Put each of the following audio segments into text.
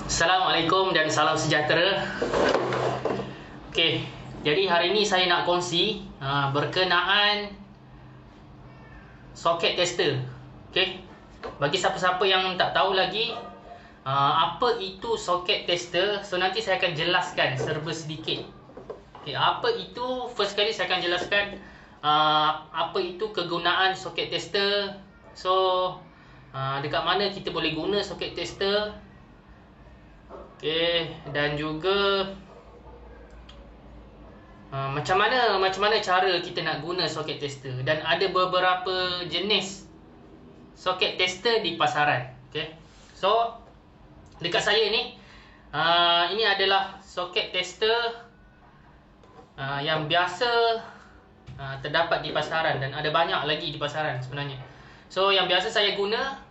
Assalamualaikum dan salam sejahtera. Okey, jadi hari ini saya nak kongsi berkenaan soket tester. Okey, bagi siapa-siapa yang tak tahu lagi apa itu soket tester, so nanti saya akan jelaskan serba sedikit. Okey, apa itu? First kali saya akan jelaskan apa itu kegunaan soket tester. So dekat mana kita boleh guna soket tester. Okey, dan juga macam mana cara kita nak guna soket tester, dan ada beberapa jenis soket tester di pasaran. Okey. So dekat saya ni ini adalah soket tester yang biasa terdapat di pasaran, dan ada banyak lagi di pasaran sebenarnya. So yang biasa saya guna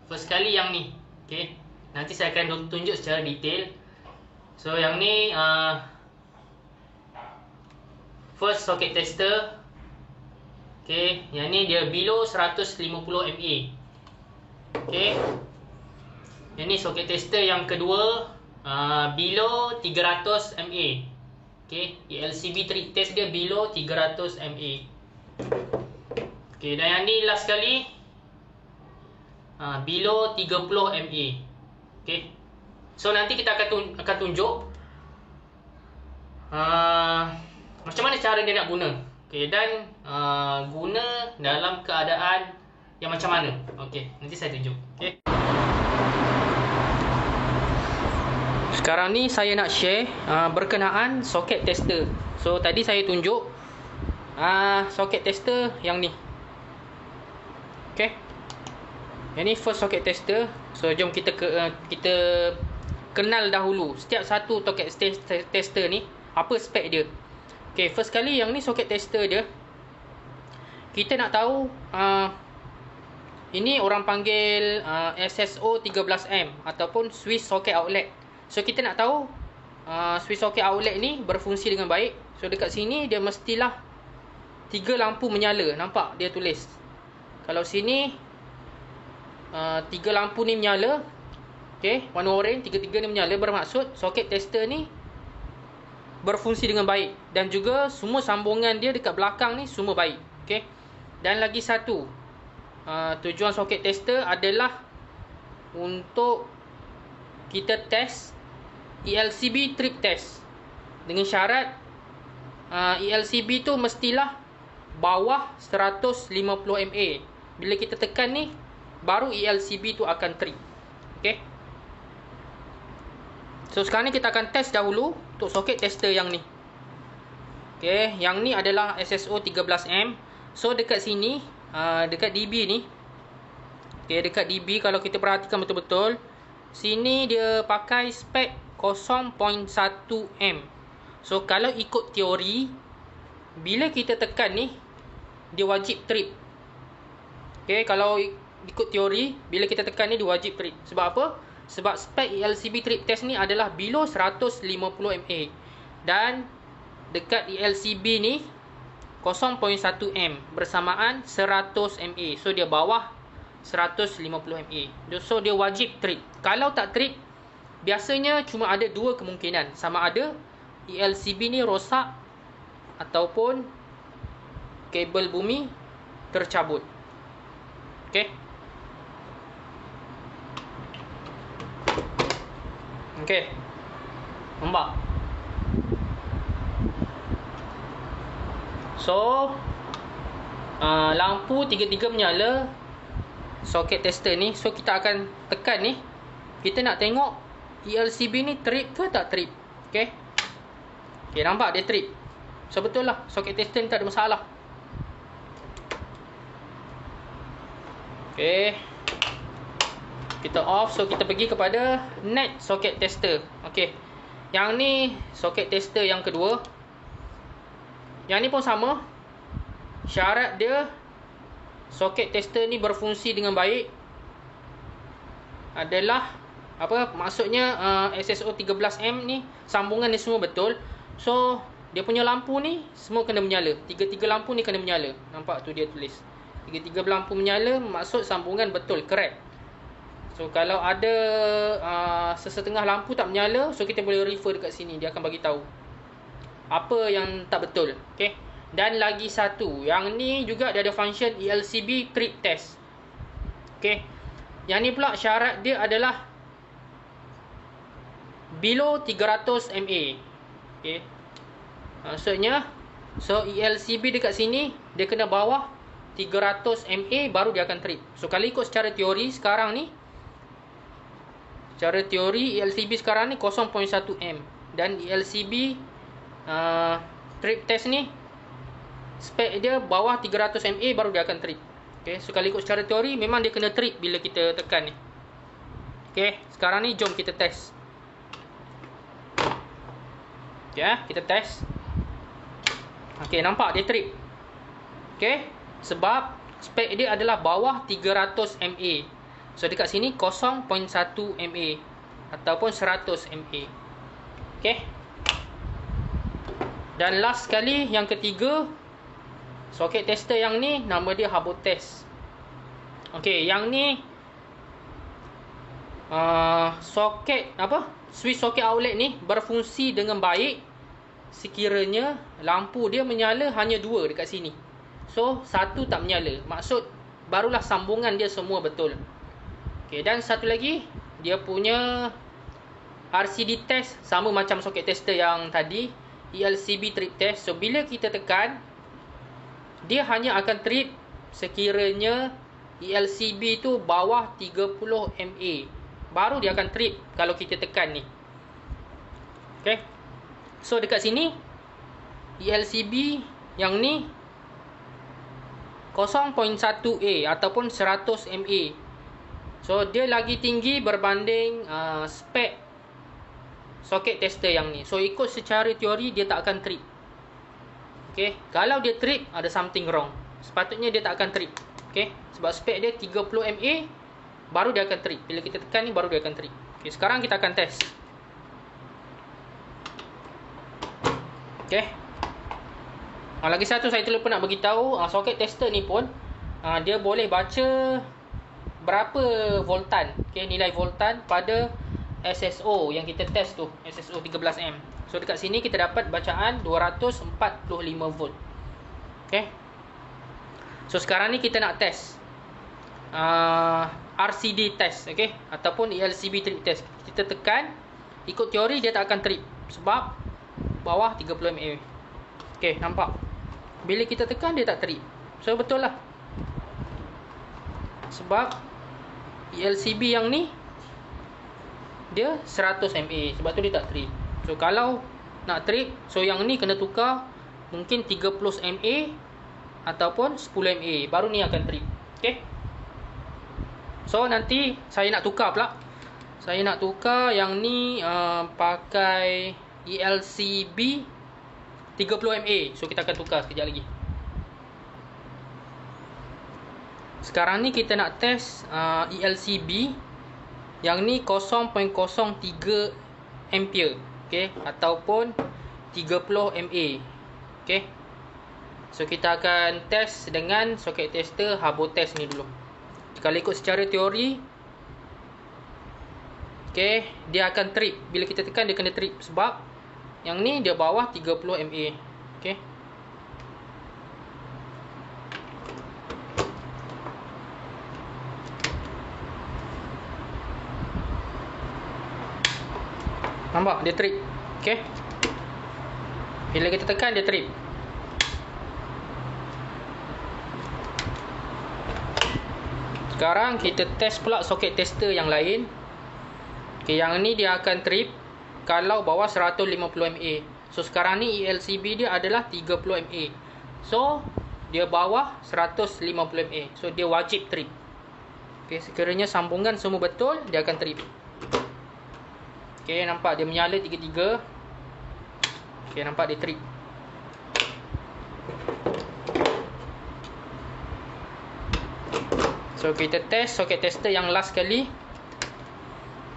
first kali yang ni. Okey. Nanti saya akan tunjuk secara detail. So yang ni first socket tester. Okay, yang ni dia below 150 mA. Okay, yang ni socket tester yang kedua, below 300 mA. Okay, LCB trip test dia below 300 mA. Okay, dan yang ni last kali below 30 mA. Okay. So nanti kita akan tunjuk macam mana cara dia nak guna. Okay, dan guna dalam keadaan yang macam mana. Okay, nanti saya tunjuk. Okay. Sekarang ni saya nak share berkenaan soket tester. So tadi saya tunjuk soket tester yang ni. Okay. Yang ni first socket tester. So jom kita kenal dahulu setiap satu socket tester ni apa spek dia. Okay, first kali yang ni socket tester dia, kita nak tahu ini orang panggil SSO 13M ataupun Swiss Socket Outlet. So kita nak tahu Swiss Socket Outlet ni berfungsi dengan baik. So dekat sini dia mestilah 3 lampu menyala. Nampak dia tulis. Kalau sini 3 lampu ni menyala. Okay, warna oren, tiga-tiga ni menyala, bermaksud soket tester ni berfungsi dengan baik. Dan juga semua sambungan dia dekat belakang ni semua baik. Okay. Dan lagi satu, tujuan soket tester adalah untuk kita test ELCB trip test. Dengan syarat ELCB tu mestilah bawah 150 mA. Bila kita tekan ni, baru ELCB tu akan trip. Okay. So sekarang ni kita akan test dahulu untuk soket tester yang ni. Okay, yang ni adalah SSO 13M. So dekat sini, dekat DB ni, okay, dekat DB kalau kita perhatikan betul-betul, sini dia pakai spek 0.1M. So kalau ikut teori, bila kita tekan ni, dia wajib trip. Okay, kalau ikut teori, bila kita tekan ni dia wajib trip. Sebab apa? Sebab spek ELCB trip test ni adalah below 150 mA. Dan dekat ELCB ni 0.1M bersamaan 100 mA. So dia bawah 150 mA. So dia wajib trip. Kalau tak trip, biasanya cuma ada dua kemungkinan. Sama ada ELCB ni rosak ataupun kabel bumi tercabut. Okay. Okay. Nampak? So lampu tiga-tiga menyala soket tester ni. So kita akan tekan ni. Kita nak tengok ELCB ni trip ke tak trip. Okay. Okay, nampak dia trip. So betul lah, soket tester ni tak ada masalah. Okay, kita off. So kita pergi kepada net socket tester. Okay, yang ni socket tester yang kedua. Yang ni pun sama. Syarat dia socket tester ni berfungsi dengan baik adalah apa? Maksudnya SSO 13M ni sambungan ni semua betul. So dia punya lampu ni semua kena menyala. Tiga-tiga lampu ni kena menyala. Nampak tu dia tulis. Tiga-tiga lampu menyala, maksud sambungan betul, correct. So kalau ada sesetengah lampu tak menyala, so kita boleh refer dekat sini, dia akan bagi tahu apa yang tak betul. Okey. Dan lagi satu, yang ni juga dia ada function ELCB trip test. Okey. Yang ni pula syarat dia adalah below 300 mA. Okey. Maksudnya ELCB dekat sini dia kena bawah 300 mA baru dia akan trip. So kalau ikut secara teori sekarang ni, secara teori ELCB sekarang ni 0.1 M, dan ELCB trip test ni spek dia bawah 300 mA baru dia akan trip. Okay, so kalau ikut secara teori memang dia kena trip bila kita tekan ni. Okay, sekarang ni jom kita test. Okay, kita test. Okay, nampak dia trip. Okay, sebab spek dia adalah bawah 300 mA. So dekat sini 0.1 mA ataupun 100 mA. Okay. Dan last sekali, yang ketiga, soket tester yang ni nama dia Habotest. Okay, yang ni soket switch soket outlet ni berfungsi dengan baik sekiranya lampu dia menyala hanya dua dekat sini. So satu tak menyala, maksud barulah sambungan dia semua betul. Okay, dan satu lagi, dia punya RCD test sama macam soket tester yang tadi, ELCB trip test. So bila kita tekan, dia hanya akan trip sekiranya ELCB tu bawah 30 mA, baru dia akan trip kalau kita tekan ni. Okay, so dekat sini ELCB yang ni 0.1A ataupun 100 mA. So dia lagi tinggi berbanding spek soket tester yang ni. So ikut secara teori dia tak akan trip. Okay, kalau dia trip ada something wrong. Sepatutnya dia tak akan trip. Okay, sebab spek dia 30 mA baru dia akan trip. Bila kita tekan ni baru dia akan trip. Okay, sekarang kita akan test. Okay, lagi satu saya terlupa nak bagi tahu, soket tester ni pun dia boleh baca berapa voltan, okay, nilai voltan pada SSO yang kita test tu, SSO 13M. So dekat sini kita dapat bacaan 245 volt. Okay, so sekarang ni kita nak test RCD test, okay, ataupun ELCB trip test. Kita tekan, ikut teori dia tak akan trip sebab bawah 30 mA. Okay, nampak? Bila kita tekan dia tak trip. So betul lah, sebab ELCB yang ni dia 100 mA, sebab tu dia tak trip. So kalau nak trip, so yang ni kena tukar mungkin 30 mA ataupun 10 mA, baru ni akan trip. Okay, so nanti saya nak tukar pula. Saya nak tukar yang ni pakai ELCB 30 mA. So kita akan tukar sekejap lagi. Sekarang ni kita nak test ELCB yang ni 0.03 ampere, okay, ataupun 30 mA. Okay, so kita akan test dengan soket tester Habotest ni dulu. Kalau ikut secara teori, okay, dia akan trip. Bila kita tekan dia kena trip sebab yang ni dia bawah 30 mA. Okay, nampak dia trip. Okay, bila kita tekan dia trip. Sekarang kita test pula soket tester yang lain. Okay, yang ni dia akan trip kalau bawah 150 mA. So sekarang ni ELCB dia adalah 30 mA. So dia bawah 150 mA. So dia wajib trip. Okay, sekiranya sambungan semua betul, dia akan trip. Okay, nampak dia menyala tiga-tiga. Okay, nampak dia trip. So kita test soket tester yang last kali.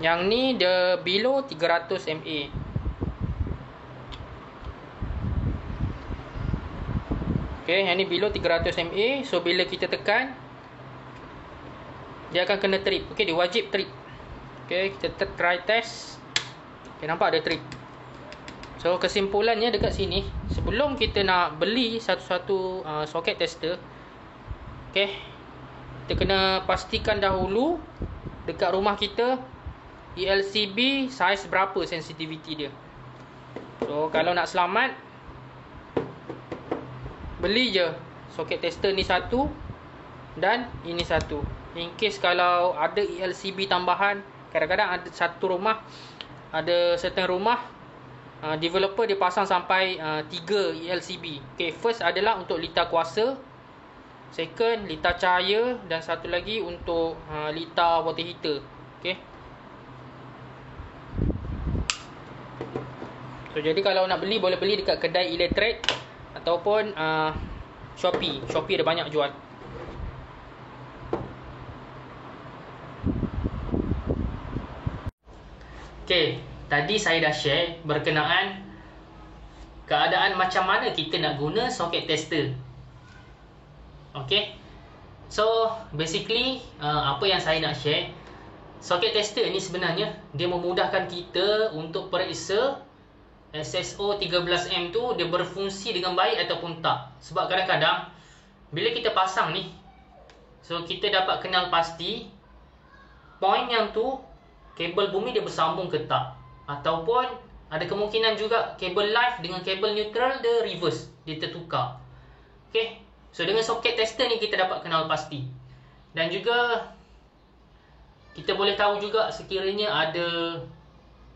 Yang ni dia below 300 mA. Okay, yang ni below 300 mA. So bila kita tekan, dia akan kena trip. Okay, dia wajib trip. Okay, kita try test. Okay, nampak ada trip. So kesimpulannya dekat sini, sebelum kita nak beli satu-satu socket tester, okay, kita kena pastikan dahulu dekat rumah kita ELCB saiz berapa sensitivity dia. So kalau nak selamat, beli je socket tester ni satu dan ini satu. In case kalau ada ELCB tambahan, kadang-kadang ada satu rumah, ada certain rumah developer dia pasang sampai 3 ELCB. Okay, first adalah untuk litar kuasa, second litar cahaya, dan satu lagi untuk litar water heater. Okay. So jadi kalau nak beli, boleh beli dekat kedai elektrik ataupun Shopee. Shopee ada banyak jual. Okay, tadi saya dah share berkenaan keadaan macam mana kita nak guna socket tester. Okay, so basically apa yang saya nak share, socket tester ni sebenarnya dia memudahkan kita untuk periksa SSO 13M tu dia berfungsi dengan baik ataupun tak. Sebab kadang-kadang bila kita pasang ni, so kita dapat kenal pasti point yang tu kabel bumi dia bersambung ke tak, ataupun ada kemungkinan juga kabel live dengan kabel neutral dia reverse, dia tertukar. Okay, so dengan socket tester ni kita dapat kenal pasti. Dan juga kita boleh tahu juga sekiranya ada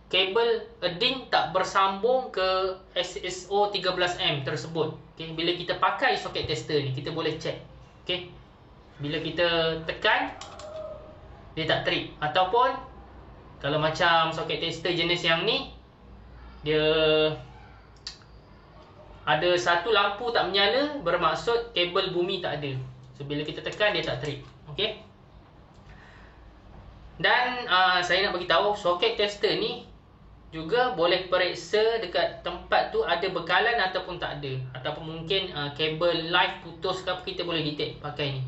kabel earding tak bersambung ke SSO 13M tersebut. Okay, bila kita pakai socket tester ni, kita boleh check. Okay, bila kita tekan dia tak trip, ataupun kalau macam socket tester jenis yang ni, dia ada satu lampu tak menyala, bermaksud kabel bumi tak ada. So bila kita tekan dia tak trip. Okay. Dan saya nak bagi tahu socket tester ni juga boleh periksa dekat tempat tu ada bekalan ataupun tak ada, ataupun mungkin kabel live putus ke apa, kita boleh detect pakai ni.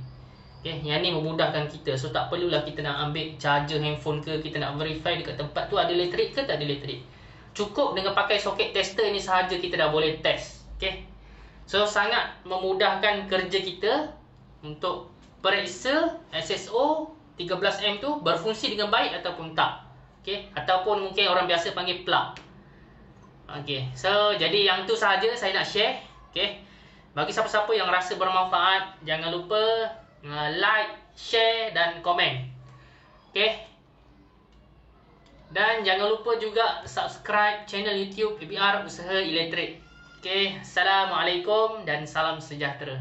Okay, yang ni memudahkan kita. So tak perlulah kita nak ambil charger handphone ke, kita nak verify dekat tempat tu ada elektrik ke tak ada elektrik. Cukup dengan pakai socket tester ni sahaja kita dah boleh test. Okay, so sangat memudahkan kerja kita untuk periksa SSO 13M tu berfungsi dengan baik ataupun tak. Okay, ataupun mungkin orang biasa panggil plug. Okay, so jadi yang tu sahaja saya nak share. Okay, bagi siapa-siapa yang rasa bermanfaat, jangan lupa like, share dan komen. Okay, dan jangan lupa juga subscribe channel YouTube PBR Usaha Elektrik. Okay, Assalamualaikum dan salam sejahtera.